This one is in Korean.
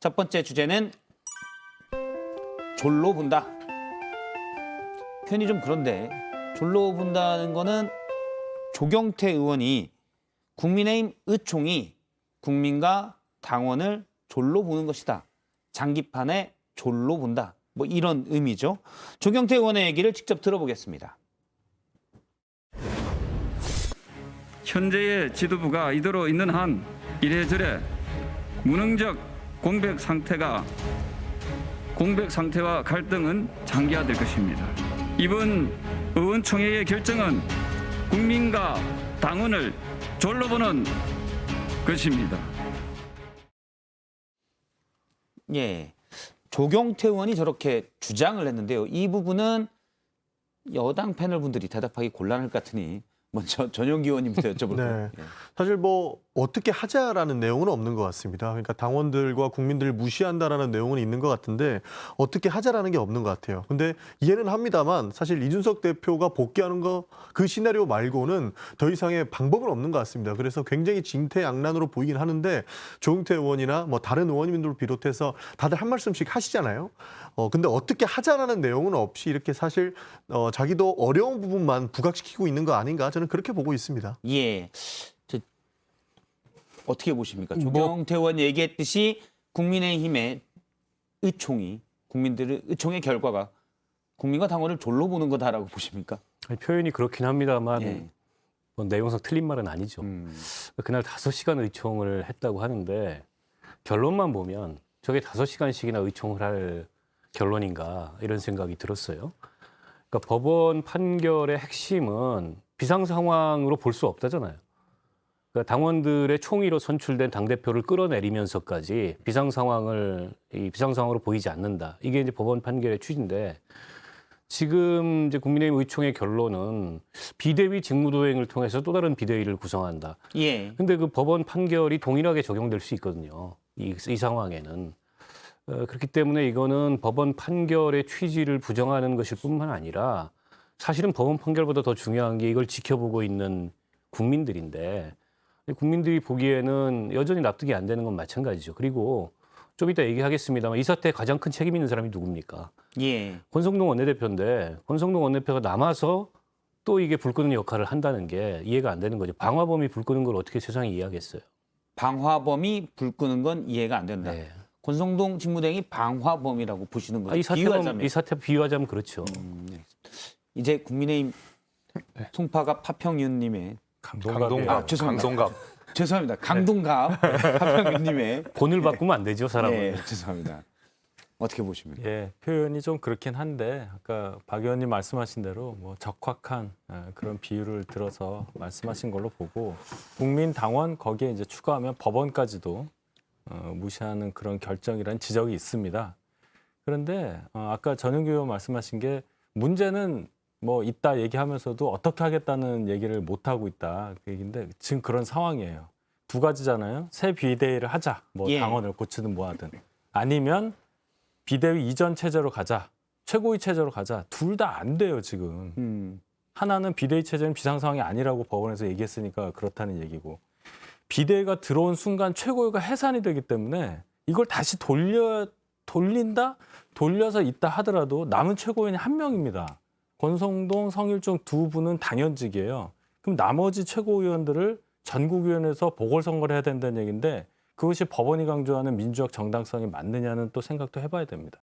첫 번째 주제는 졸로 본다. 표현이 좀 그런데 졸로 본다는 거는 조경태 의원이 국민의힘 의총이 국민과 당원을 졸로 보는 것이다. 장기판에 졸로 본다. 뭐 이런 의미죠. 조경태 의원의 얘기를 직접 들어보겠습니다. 현재의 지도부가 이대로 있는 한 이래저래 무능적 공백 상태와 갈등은 장기화될 것입니다. 이번 의원총회의 결정은 국민과 당원을 졸로 보는 것입니다. 예, 조경태 의원이 저렇게 주장을 했는데요. 이 부분은 여당 패널 분들이 대답하기 곤란할 것 같으니 먼저 전용기 의원님부터 여쭤볼게요. 네. 사실 뭐 어떻게 하자라는 내용은 없는 것 같습니다. 그러니까 당원들과 국민들을 무시한다라는 내용은 있는 것 같은데 어떻게 하자라는 게 없는 것 같아요. 근데 이해는 합니다만 사실 이준석 대표가 복귀하는 거 그 시나리오 말고는 더 이상의 방법은 없는 것 같습니다. 그래서 굉장히 진퇴양난으로 보이긴 하는데 조경태 의원이나 뭐 다른 의원님들 비롯해서 다들 한 말씀씩 하시잖아요. 근데 어떻게 하자라는 내용은 없이 이렇게 사실 자기도 어려운 부분만 부각시키고 있는 거 아닌가 저는 그렇게 보고 있습니다. 예, 어떻게 보십니까? 조경태 의원 얘기했듯이 국민의힘의 의총이 국민들의 의총의 결과가 국민과 당원을 졸로 보는 거다라고 보십니까? 아니, 표현이 그렇긴 합니다만 예. 뭐 내용상 틀린 말은 아니죠. 그날 5시간 의총을 했다고 하는데 결론만 보면 저게 5시간씩이나 의총을 할 결론인가 이런 생각이 들었어요. 그러니까 법원 판결의 핵심은 비상 상황으로 볼 수 없다잖아요. 그러니까 당원들의 총의로 선출된 당대표를 끌어내리면서까지 비상 상황으로 보이지 않는다. 이게 이제 법원 판결의 취지인데 지금 이제 국민의힘 의총의 결론은 비대위 직무도행을 통해서 또 다른 비대위를 구성한다. 예. 근데 그 법원 판결이 동일하게 적용될 수 있거든요. 이 상황에는. 그렇기 때문에 이거는 법원 판결의 취지를 부정하는 것일 뿐만 아니라 사실은 법원 판결보다 더 중요한 게 이걸 지켜보고 있는 국민들인데 국민들이 보기에는 여전히 납득이 안 되는 건 마찬가지죠. 그리고 좀 이따 얘기하겠습니다만 이 사태에 가장 큰 책임 있는 사람이 누굽니까? 예. 권성동 원내대표인데 권성동 원내대표가 남아서 또 이게 불 끄는 역할을 한다는 게 이해가 안 되는 거죠. 방화범이 불 끄는 걸 어떻게 세상이 이해하겠어요? 방화범이 불 끄는 건 이해가 안 된다. 네. 권성동 직무대행이 방화범이라고 보시는 거죠. 이 사태 비유하자면 그렇죠. 네. 이제 국민의힘 송파갑 파평윤님의 강동갑. 죄송합니다. 죄송합니다. 강동갑 파평윤님의 본을 바꾸면 안 되죠, 사람은. 예, 죄송합니다. 어떻게 보십니까? 예, 표현이 좀 그렇긴 한데 아까 박 의원님 말씀하신 대로 뭐 적확한 그런 비유를 들어서 말씀하신 걸로 보고 국민 당원 거기에 이제 추가하면 법원까지도 무시하는 그런 결정이라는 지적이 있습니다. 그런데 아까 전용기 의원 말씀하신 게 문제는 뭐 있다 얘기하면서도 어떻게 하겠다는 얘기를 못 하고 있다 그 얘기인데 지금 그런 상황이에요. 두 가지잖아요. 새 비대위를 하자. 뭐 예. 당원을 고치든 뭐 하든. 아니면 비대위 이전 체제로 가자. 최고위 체제로 가자. 둘 다 안 돼요, 지금. 하나는 비대위 체제는 비상 상황이 아니라고 법원에서 얘기했으니까 그렇다는 얘기고. 비대위가 들어온 순간 최고위가 해산이 되기 때문에 이걸 다시 돌린다? 돌려서 있다 하더라도 남은 최고위원이 한 명입니다. 권성동, 성일종 두 분은 당연직이에요. 그럼 나머지 최고위원들을 전국위원회에서 보궐선거를 해야 된다는 얘기인데 그것이 법원이 강조하는 민주적 정당성이 맞느냐는 또 생각도 해봐야 됩니다.